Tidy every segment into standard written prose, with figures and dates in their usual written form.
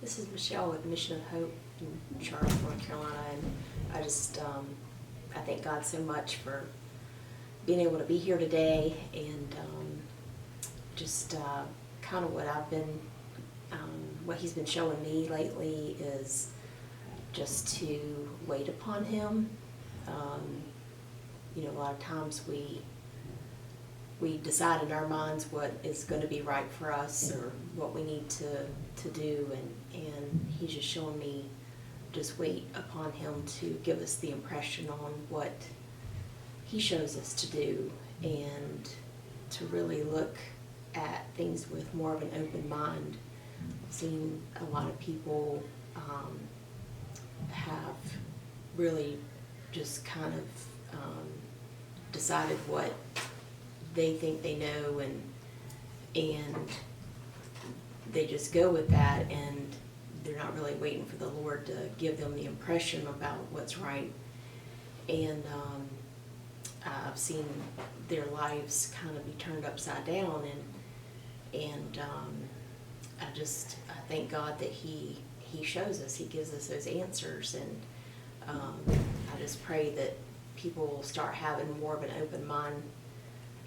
This is Michelle with Mission of Hope in Charlotte, North Carolina, and I thank God so much for being able to be here today, and just kind of what I've been, what He's been showing me lately is just to wait upon Him. A lot of times we decide in our minds what is going to be right for us or what we need to do, and He's just showing me just wait upon Him to give us the impression on what He shows us to do, and to really look at things with more of an open mind. I've seen a lot of people have really just kind of decided what they think they know, and they just go with that, and they're not really waiting for the Lord to give them the impression about what's right. And I've seen their lives kind of be turned upside down, and I thank God that He shows us, He gives us those answers, and I just pray that people will start having more of an open mind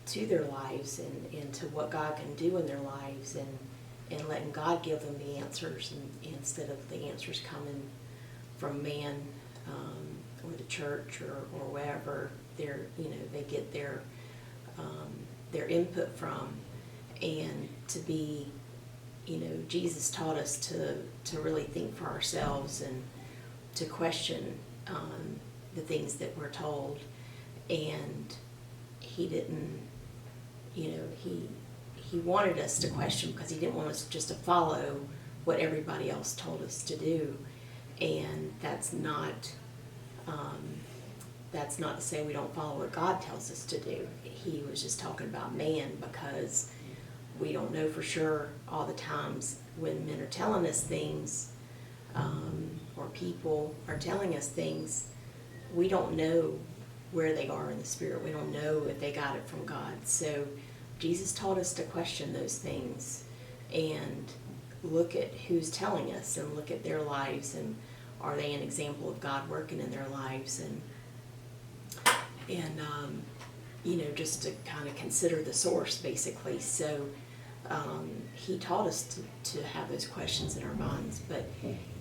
to their lives and to what God can do in their lives, and letting God give them the answers, and instead of the answers coming from man or the church or wherever they get their input from. And to be, Jesus taught us to really think for ourselves and to question the things that we're told, and He didn't, He wanted us to question because He didn't want us just to follow what everybody else told us to do. And that's not to say we don't follow what God tells us to do. He was just talking about man, because we don't know for sure all the times when men are telling us things, or people are telling us things. We don't know where they are in the Spirit. We don't know if they got it from God. So Jesus taught us to question those things and look at who's telling us, and look at their lives, and are they an example of God working in their lives, and just to kind of consider the source, basically. So He taught us to have those questions in our minds, but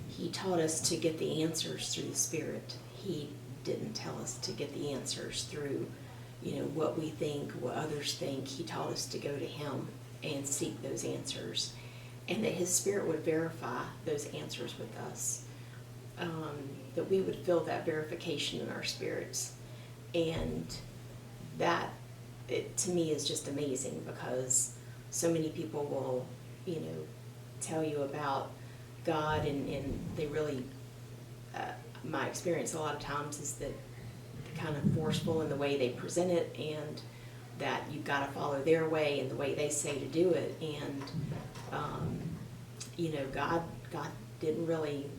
He taught us to get the answers through the Spirit. He didn't tell us to get the answers through what we think, what others think. He taught us to go to Him and seek those answers, and that His Spirit would verify those answers with us, that we would feel that verification in our spirits. And that, to me, is just amazing, because so many people will tell you about God, and they really, my experience a lot of times is that they're kind of forceful in the way they present it, and that you've got to follow their way and the way they say to do it. And God didn't really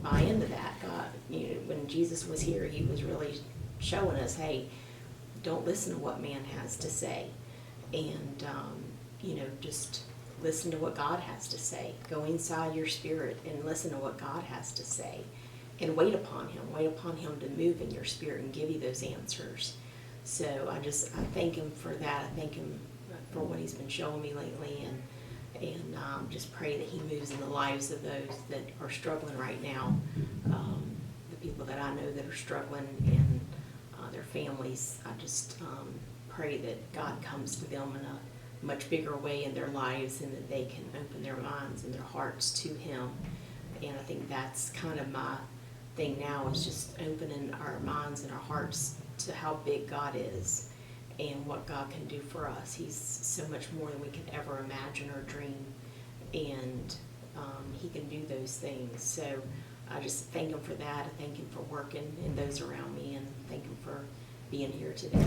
buy into that. God, when Jesus was here, He was really showing us, hey, don't listen to what man has to say, and just listen to what God has to say. Go inside your spirit and listen to what God has to say, and wait upon Him to move in your spirit and give you those answers. So I thank Him for that. I thank Him for what He's been showing me lately, and just pray that He moves in the lives of those that are struggling right now, the people that I know that are struggling, and their families. I just pray that God comes to them in a much bigger way in their lives, and that they can open their minds and their hearts to Him. And I think that's kind of my thing now, is just opening our minds and our hearts to how big God is and what God can do for us. He's so much more than we could ever imagine or dream, and He can do those things. So I just thank Him for that. I thank Him for working in those around me, and thank Him for being here today.